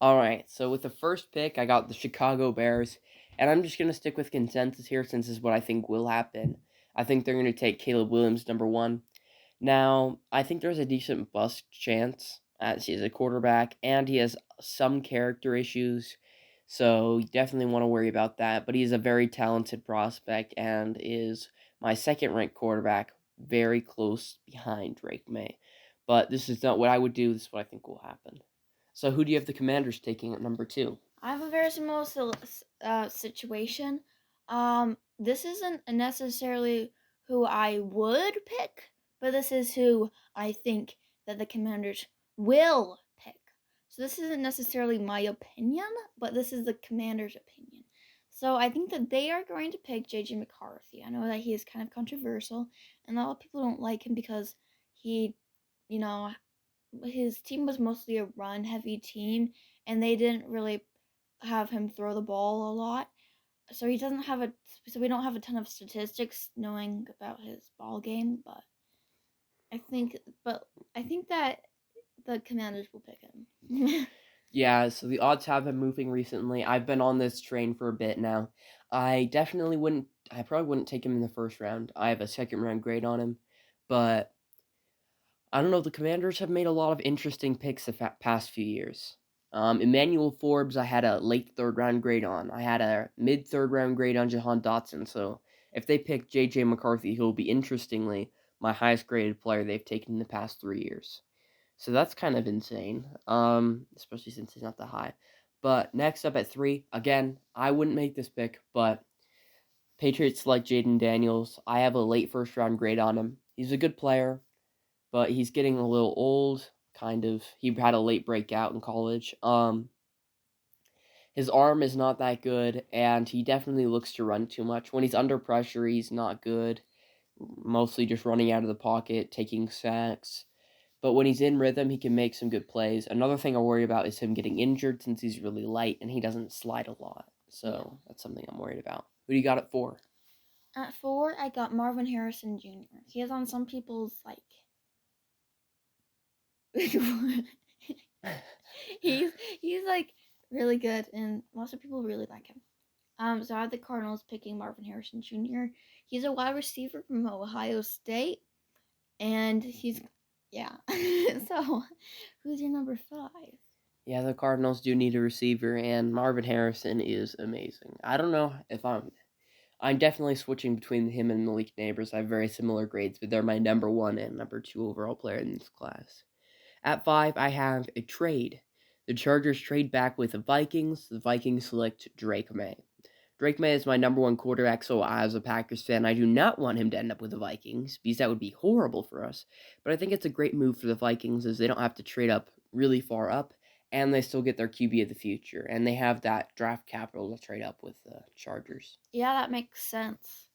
All right, so with the first pick, I got the Chicago Bears, and I'm just going to stick with consensus here since this is what I think will happen. I think they're going to take Caleb Williams number one. Now, I think there's a decent bust chance as he's a quarterback, and he has some character issues, so you definitely want to worry about that. But he's a very talented prospect and is my second ranked quarterback, very close behind Drake May. But this is not what I would do, this is what I think will happen. So who do you have the Commanders taking at number two? I have a very similar situation. This isn't necessarily who I would pick, but this is who I think that the Commanders will pick. So this isn't necessarily my opinion, but this is the Commanders' opinion. So I think that they are going to pick JJ McCarthy. I know that he is kind of controversial, and a lot of people don't like him because he, you know, his team was mostly a run heavy team, and they didn't really have him throw the ball a lot. So he doesn't have a so we don't have a ton of statistics knowing about his ball game, I think but I think that the Commanders will pick him. Yeah, so the odds have been moving recently. I've been on this train for a bit now. I probably wouldn't take him in the first round. I have a second round grade on him, but I don't know. The Commanders have made a lot of interesting picks the past few years. Emmanuel Forbes, I had a late third round grade on. I had a mid third round grade on Jahan Dotson. So if they pick J.J. McCarthy, he'll be interestingly my highest graded player they've taken in the past 3 years. So that's kind of insane, especially since he's not that high. But next up at three, again, I wouldn't make this pick, but Patriots select Jaden Daniels. I have a late first round grade on him. He's a good player, but he's getting a little old. Kind of, he had a late breakout in college. His arm is not that good, and he definitely looks to run too much. When he's under pressure, he's not good. Mostly just running out of the pocket, taking sacks. But when he's in rhythm, he can make some good plays. Another thing I worry about is him getting injured since he's really light and he doesn't slide a lot. Yeah. So that's something I'm worried about. Who do you got at four? At 4, I got Marvin Harrison Jr. He is on some people's he's he's like really good, and lots of people really like him. So I had the Cardinals picking Marvin Harrison Jr. He's a wide receiver from Ohio State, and he's yeah. So who's your number 5? Yeah, the Cardinals do need a receiver, and Marvin Harrison is amazing. I don't know if I'm definitely switching between him and Malik Neighbors. I have very similar grades, but they're my number one and number two overall player in this class. At five, I have a trade. The Chargers trade back with the Vikings. The Vikings select Drake May. Drake May is my number one quarterback, so as a Packers fan, I do not want him to end up with the Vikings because that would be horrible for us. But I think it's a great move for the Vikings as they don't have to trade up really far up, and they still get their QB of the future, and they have that draft capital to trade up with the Chargers. Yeah, that makes sense.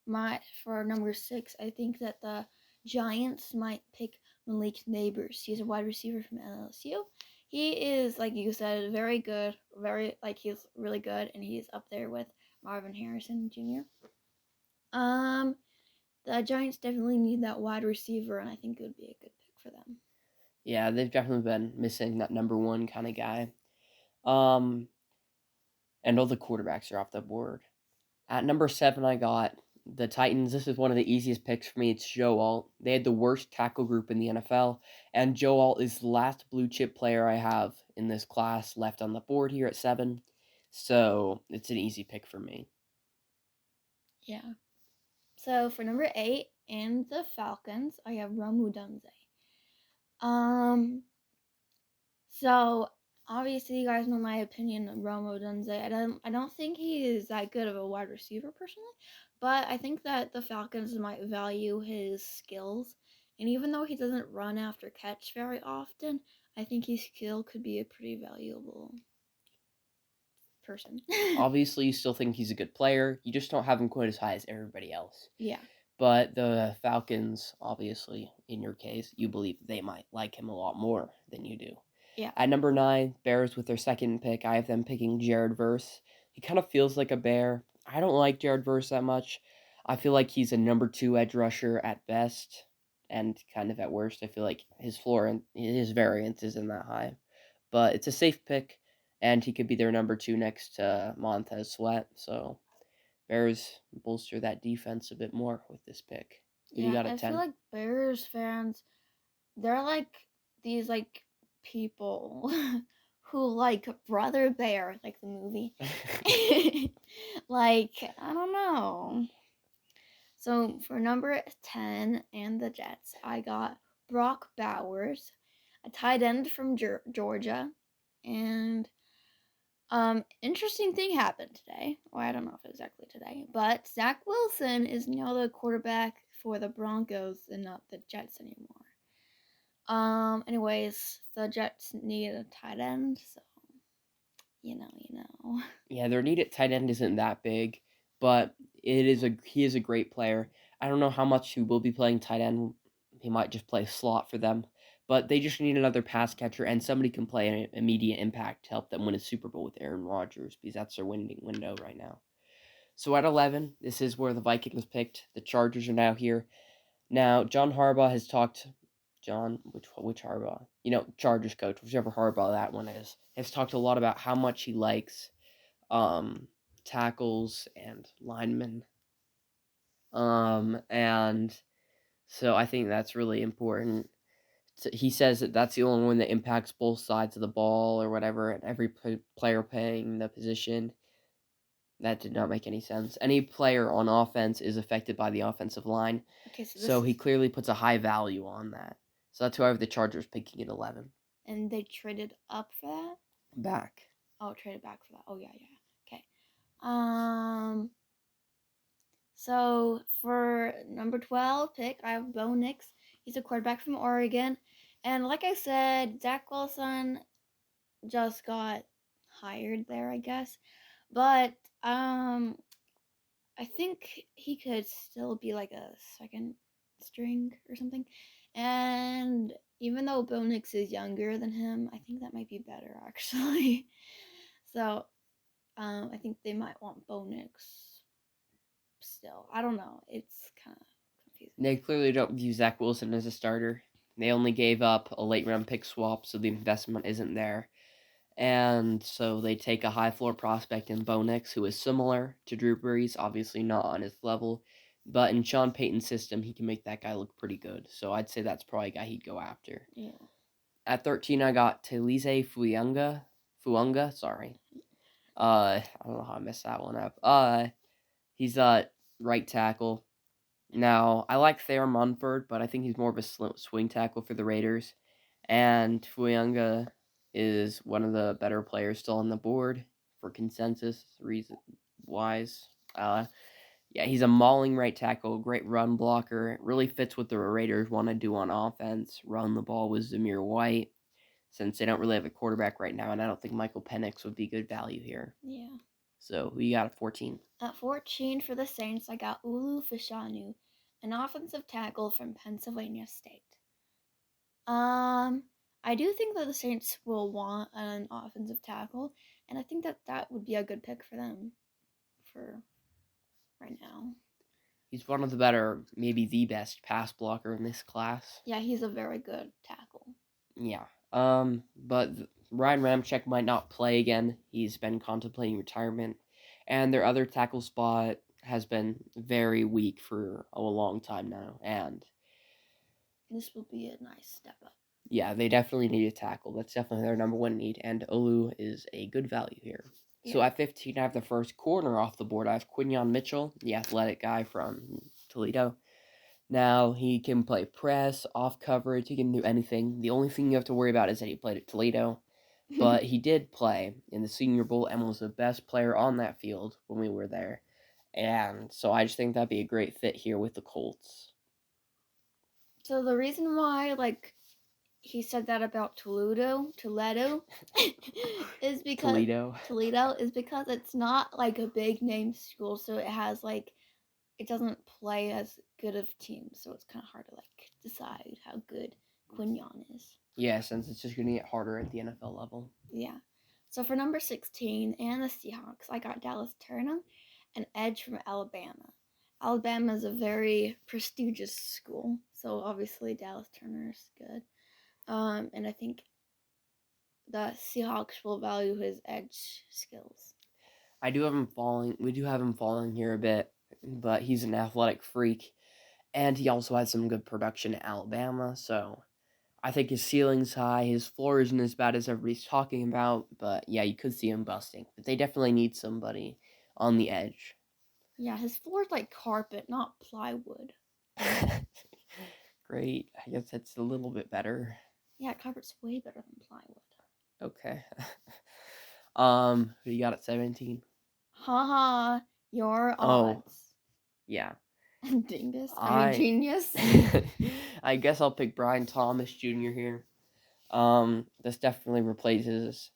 My For number 6, I think that the Giants might pick Malik Neighbors. He's a wide receiver from LSU. He is, like you said, very good. He's really good, and he's up there with Marvin Harrison Jr. Um, the Giants definitely need that wide receiver, and I think it would be a good pick for them. Yeah, they've definitely been missing that number one kind of guy. Um, and all the quarterbacks are off the board. At number seven, I got the Titans. This is one of the easiest picks for me. It's Joe Alt. They had the worst tackle group in the NFL, and Joe Alt is the last blue chip player I have in this class left on the board here at seven. So it's an easy pick for me. Yeah. So for number 8 and the Falcons, I have Romu Dunze. Um, so obviously you guys know my opinion on Romo Dunze. I don't think he is that good of a wide receiver personally, but I think that the Falcons might value his skills. And even though he doesn't run after catch very often, I think his skill could be a pretty valuable person. Obviously, you still think he's a good player. You just don't have him quite as high as everybody else. Yeah. But the Falcons, obviously, in your case, you believe they might like him a lot more than you do. Yeah. At number nine, Bears with their second pick. I have them picking Jared Verse. He kind of feels like a bear. I don't like Jared Verse that much. I feel like he's a number two edge rusher at best, and kind of at worst. I feel like his floor and his variance isn't that high. but it's a safe pick, and he could be their number 2 next to Montez Sweat. So Bears bolster that defense a bit more with this pick. Who do you Yeah, got I at feel 10? like Bears fans, they're like these like people who like Brother Bear, like the movie. Like, I don't know. So for number 10 and the Jets, I got Brock Bowers, a tight end from Georgia. And interesting thing happened today. Well, I don't know if exactly today, but Zach Wilson is now the quarterback for the Broncos and not the Jets anymore. Anyways, the Jets need a tight end, so you know. Yeah, their need at tight end isn't that big, but he is a great player. I don't know how much he will be playing tight end. He might just play slot for them, but they just need another pass catcher and somebody can play an immediate impact to help them win a Super Bowl with Aaron Rodgers because that's their winning window right now. So at 11, this is where the Vikings picked. The Chargers are now here. Now, John Harbaugh has talked. John, which Harbaugh? Chargers coach, whichever Harbaugh that one is, has talked a lot about how much he likes um, tackles and linemen. And so I think that's really important. He says that that's the only one that impacts both sides of the ball or whatever, and every player playing the position. That did not make any sense. Any player on offense is affected by the offensive line. Okay, so So he clearly puts a high value on that. So that's why I have the Chargers picking at 11. And they traded up for that? Back. Oh, traded back for that. Oh, yeah. Okay. So for number 12 pick, I have Bo Nix. He's a quarterback from Oregon. And like I said, Zach Wilson just got hired there, I guess. But I think he could still be like a second string or something. And even though Bo Nix is younger than him, I think that might be better actually. So I think they might want Bo Nix still. I don't know. It's kind of confusing. They clearly don't view Zach Wilson as a starter. They only gave up a late round pick swap, so the investment isn't there. And so they take a high floor prospect in Bo Nix, who is similar to Drew Brees, obviously not on his level. But in Sean Payton's system, he can make that guy look pretty good. So I'd say that's probably a guy he'd go after. Yeah. At 13, I got Talize Fuanga, sorry. I don't know how I messed that one up. He's a right tackle. Now, I like Thayer Munford, but I think he's more of a swing tackle for the Raiders. And Fuanga is one of the better players still on the board for consensus reason wise. Yeah, he's a mauling right tackle, great run blocker. It really fits what the Raiders want to do on offense. Run the ball with Zamir White, since they don't really have a quarterback right now, and I don't think Michael Penix would be good value here. Yeah. So who you got at 14? At 14 for the Saints, I got Ulu Fashanu, an offensive tackle from Pennsylvania State. I do think that the Saints will want an offensive tackle, and I think that would be a good pick for them for right now. He's one of the better, maybe the best pass blocker in this class. Yeah, he's a very good tackle. Yeah. But Ryan Ramczyk might not play again. He's been contemplating retirement, and their other tackle spot has been very weak for a long time now, and this will be a nice step up. Yeah, they definitely need a tackle. That's definitely their number one need, and Olu is a good value here. Yeah. So at 15, I have the first corner off the board. I have Quinyon Mitchell, the athletic guy from Toledo. Now, he can play press, off coverage, he can do anything. The only thing you have to worry about is that he played at Toledo. But he did play in the Senior Bowl and was the best player on that field when we were there. And so I just think that'd be a great fit here with the Colts. So the reason why, he said that about Toledo is because Toledo is because it's not like a big name school, so it has it doesn't play as good of teams, so it's kind of hard to decide how good Quinyon is. Yeah, since it's just gonna get harder at the NFL level. Yeah. So for number 16 and the Seahawks, I got Dallas Turner, an edge from Alabama. Alabama is a very prestigious school, so obviously Dallas Turner is good. And I think the Seahawks will value his edge skills. I do have him falling. We do have him falling here a bit, but he's an athletic freak, and he also had some good production at Alabama. So I think his ceiling's high. His floor isn't as bad as everybody's talking about, but yeah, you could see him busting. But they definitely need somebody on the edge. Yeah, his floor's like carpet, not plywood. Great. I guess that's a little bit better. Yeah, carpet's way better than plywood. Okay. Who you got at 17? Haha, your Oh, odds. yeah. Dingus. I mean, genius. I guess I'll pick Brian Thomas Jr. here. This definitely replaces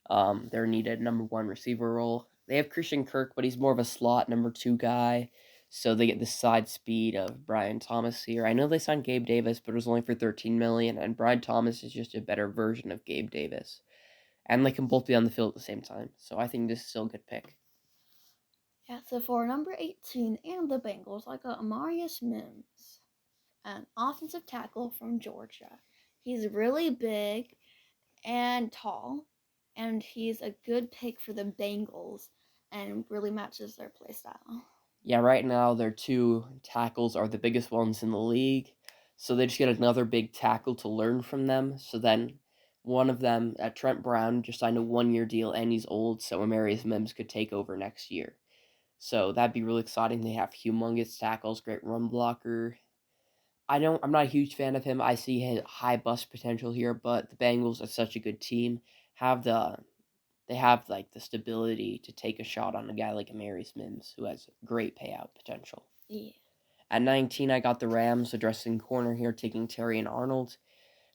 their needed number 1 receiver role. They have Christian Kirk, but he's more of a slot number 2 guy. So they get the side speed of Brian Thomas here. I know they signed Gabe Davis, but it was only for $13 million, and Brian Thomas is just a better version of Gabe Davis. And they can both be on the field at the same time. So I think this is still a good pick. Yeah, so for number 18 and the Bengals, I got Amarius Mims, an offensive tackle from Georgia. He's really big and tall, and he's a good pick for the Bengals and really matches their play style. Yeah, right now their 2 tackles are the biggest ones in the league. So they just get another big tackle to learn from them. So then one of them, Trent Brown, just signed a 1-year deal and he's old, so Amarius Mims could take over next year. So that'd be really exciting. They have humongous tackles, great run blocker. I'm not a huge fan of him. I see his high bust potential here, but the Bengals are such a good team. They have like the stability to take a shot on a guy like Amarius Mims, who has great payout potential. Yeah. At 19, I got the Rams addressing corner here, taking Terrion Arnold.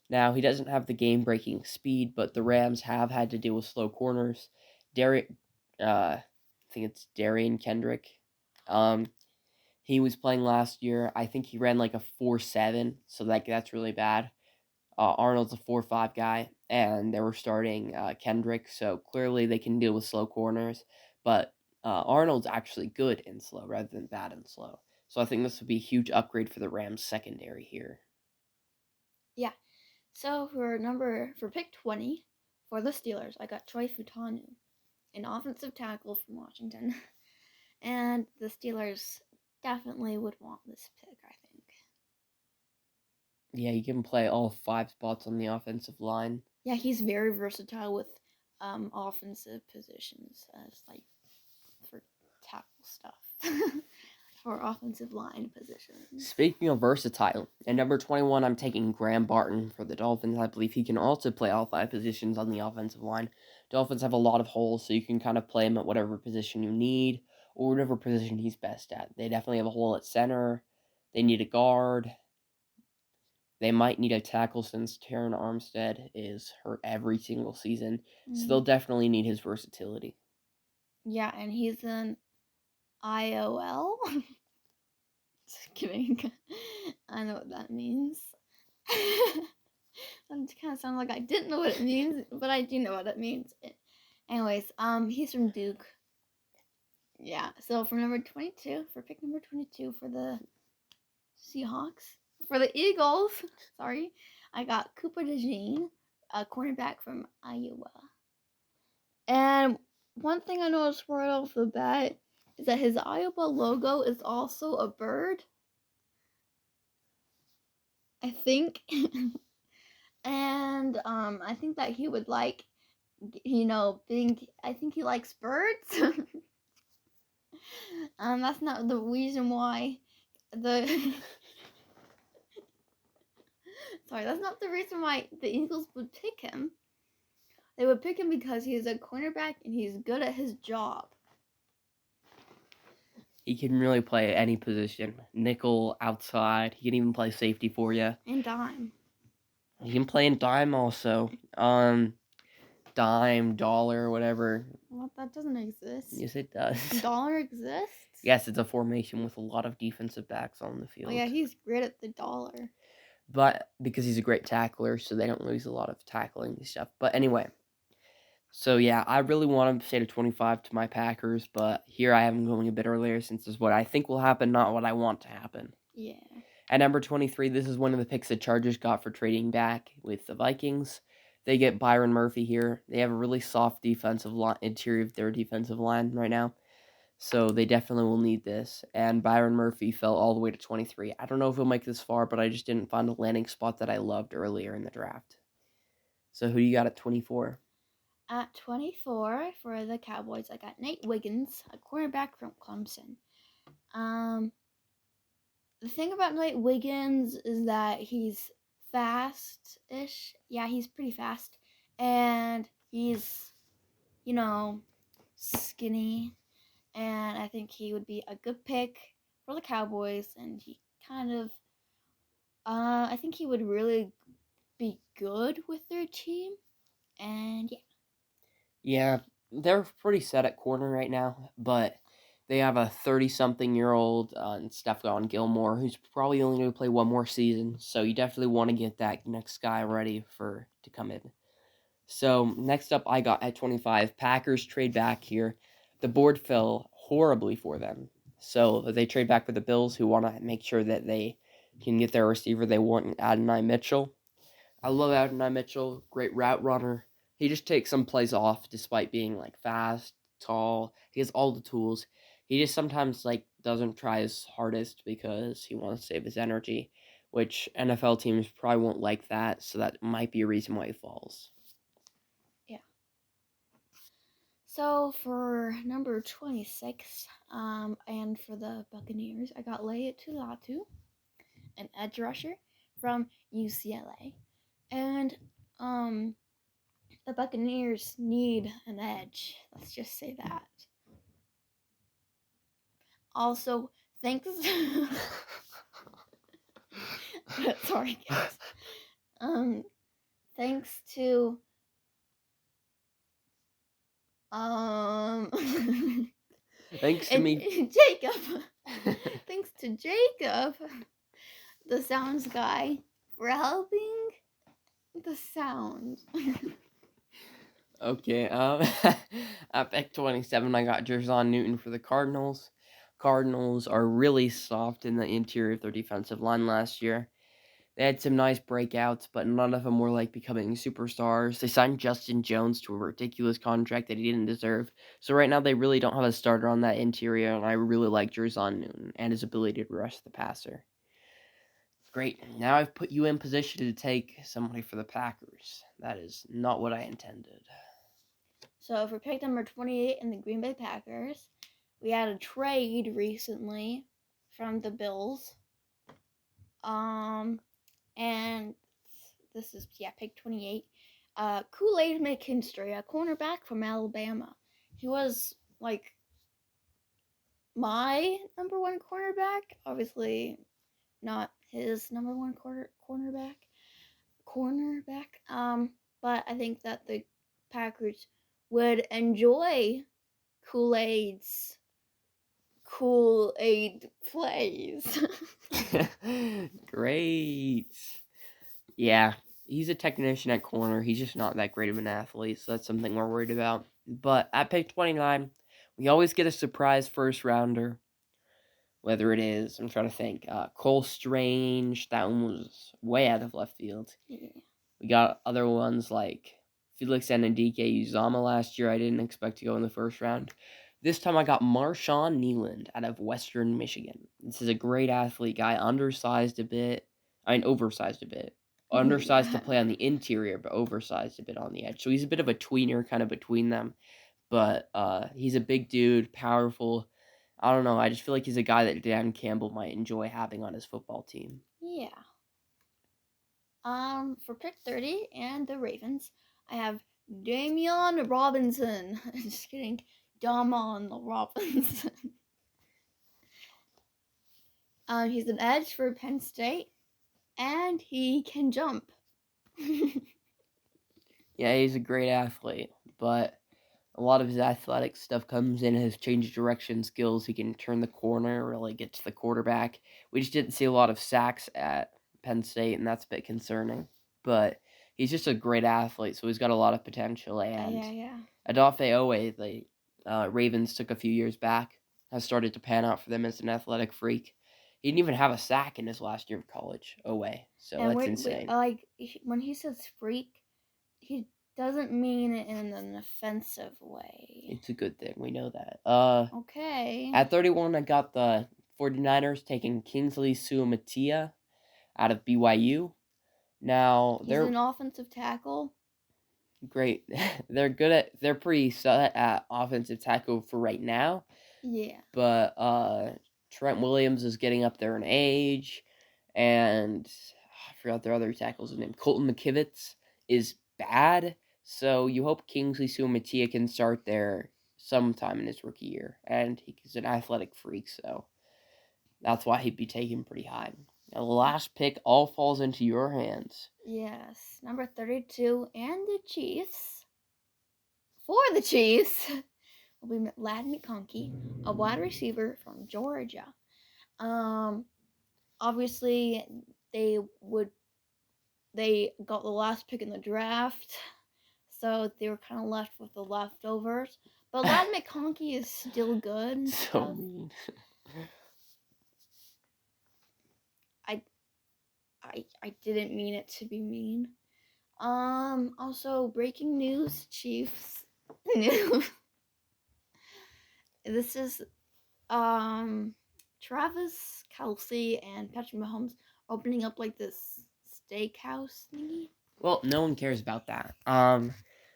Now, he doesn't have the game-breaking speed, but the Rams have had to deal with slow corners. I think it's Darian Kendrick. He was playing last year. I think he ran like a 4.7, so that's really bad. Arnold's a 4.5 guy, and they were starting Kendrick, so clearly they can deal with slow corners. But Arnold's actually good in slow rather than bad in slow. So I think this would be a huge upgrade for the Rams secondary here. Yeah. So for pick 20 for the Steelers, I got Troy Futanu, an offensive tackle from Washington. And the Steelers definitely would want this pick, I think. Yeah, he can play all 5 spots on the offensive line. Yeah, he's very versatile with offensive positions as like for tackle stuff. For offensive line positions. Speaking of versatile, at number 21, I'm taking Graham Barton for the Dolphins. I believe he can also play all 5 positions on the offensive line. Dolphins have a lot of holes, so you can kind of play him at whatever position you need or whatever position he's best at. They definitely have a hole at center. They need a guard. They might need a tackle since Terron Armstead is hurt every single season. So they'll definitely need his versatility. Yeah, and he's an IOL. Just kidding. I know what that means. That kind of sounded like I didn't know what it means, but I do know what it means. Anyways, he's from Duke. Yeah, so for pick number 22 for the Seahawks, for the Eagles, sorry, I got Cooper DeJean, a cornerback from Iowa. And one thing I noticed right off the bat is that his Iowa logo is also a bird. I think. And I think that he would like, I think he likes birds. That's not the reason why that's not the reason why the Eagles would pick him. They would pick him because he's a cornerback and he's good at his job. He can really play any position. Nickel, outside. He can even play safety for you. And dime. He can play in dime also. Dime, dollar, whatever. Well, that doesn't exist. Yes, it does. Dollar exists? Yes, it's a formation with a lot of defensive backs on the field. Oh, yeah, he's great at the dollar. But because he's a great tackler, so they don't lose a lot of tackling and stuff. But anyway. So yeah, I really want to stay to 25 to my Packers, but here I have them going a bit earlier since this is what I think will happen, not what I want to happen. Yeah. At number 23, this is one of the picks the Chargers got for trading back with the Vikings. They get Byron Murphy here. They have a really soft defensive line, interior of their defensive line right now. So they definitely will need this. And Byron Murphy fell all the way to 23. I don't know if he'll make this far, but I just didn't find a landing spot that I loved earlier in the draft. So who you got at 24? At 24 for the Cowboys, I got Nate Wiggins, a cornerback from Clemson. The thing about Nate Wiggins is that he's fast-ish. Yeah, he's pretty fast. And he's, skinny. And I think he would be a good pick for the Cowboys. And he kind of, I think he would really be good with their team. And yeah. Yeah, they're pretty set at corner right now, but they have a 30-something-year-old Stephon Gilmore who's probably only going to play one more season. So you definitely want to get that next guy ready to come in. So next up, I got at 25. Packers trade back here. The board fell horribly for them. So they trade back with the Bills, who want to make sure that they can get their receiver they want in Adonai Mitchell. I love Adonai Mitchell, great route runner. He just takes some plays off despite being fast, tall. He has all the tools. He just sometimes doesn't try his hardest because he wants to save his energy, which NFL teams probably won't like that, so that might be a reason why he falls. Yeah. So for number 26, and for the Buccaneers, I got Laiatu Latu, an edge rusher from UCLA. And the Buccaneers need an edge. Let's just say that. Also, thanks. Sorry, guys. Thanks to Thanks to me, Jacob. Thanks to Jacob, the sounds guy, for helping the sound. Okay, at pick 27, I got Jer'Zhan Newton for the Cardinals. Cardinals are really soft in the interior of their defensive line last year. They had some nice breakouts, but none of them were becoming superstars. They signed Justin Jones to a ridiculous contract that he didn't deserve. So right now they really don't have a starter on that interior, and I really like Jer'Zhan Newton and his ability to rush the passer. Great. Now I've put you in position to take somebody for the Packers. That is not what I intended. So for pick number 28 in the Green Bay Packers, we had a trade recently from the Bills. And this is, pick 28. Kool-Aid McKinstry, a cornerback from Alabama. He was, my number one cornerback. Obviously, not his number one cornerback. But I think that the Packers would enjoy Kool-Aid's Kool-Aid plays. Great. Yeah, he's a technician at corner. He's just not that great of an athlete, so that's something we're worried about. But at pick 29, we always get a surprise first rounder. Whether it is, I'm trying to think, Cole Strange, that one was way out of left field. Yeah. We got other ones like Felix Anudike-Uzomah last year. I didn't expect to go in the first round. This time I got Marshawn Kneeland out of Western Michigan. This is a great athlete guy, oversized a bit. Undersized to play on the interior, but oversized a bit on the edge. So he's a bit of a tweener, kind of between them. But he's a big dude, powerful. I don't know. I just feel like he's a guy that Dan Campbell might enjoy having on his football team. Yeah. For pick 30 and the Ravens, I have Damian Robinson. Just kidding. Damon Robinson. He's an edge for Penn State, and he can jump. Yeah, he's a great athlete, but a lot of his athletic stuff comes in his change of direction skills. He can turn the corner, really get to the quarterback. We just didn't see a lot of sacks at Penn State, and that's a bit concerning. But he's just a great athlete, so he's got a lot of potential. And Odafe Owe, the Ravens took a few years back, has started to pan out for them as an athletic freak. He didn't even have a sack in his last year of college, Owe. So that's insane. When he says freak, he doesn't mean it in an offensive way. It's a good thing. We know that. Okay. At 31, I got the 49ers taking Kingsley Suamataia out of BYU. Now, He's they're an offensive tackle. great. They're pretty set at offensive tackle for right now. Yeah. But Trent Williams is getting up there in age, and I forgot their other tackle's name. Colton McKivitz is bad, so you hope Kingsley Suamataia can start there sometime in his rookie year, and he's an athletic freak, so that's why he'd be taken pretty high. Now, the last pick all falls into your hands. Yes. Number 32 and the Chiefs. For the Chiefs will be Ladd McConkey, a wide receiver from Georgia. Obviously they got the last pick in the draft, so they were kind of left with the leftovers. But Ladd McConkey is still good. And So stuff. mean. I didn't mean it to be mean. Also, breaking news, Chiefs news. This is Travis Kelce and Patrick Mahomes opening up like this steakhouse thingy. Well, no one cares about that.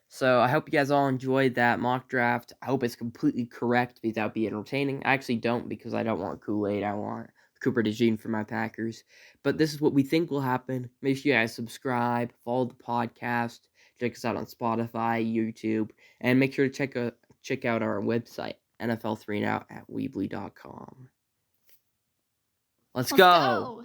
So I hope you guys all enjoyed that mock draft. I hope it's completely correct because that would be entertaining. I actually don't because I don't want Kool-Aid. I want Cooper DeJean for my Packers. But this is what we think will happen. Make sure you guys subscribe, follow the podcast, check us out on Spotify, YouTube, and make sure to check out our website, NFL3Now at Weebly.com. Let's go!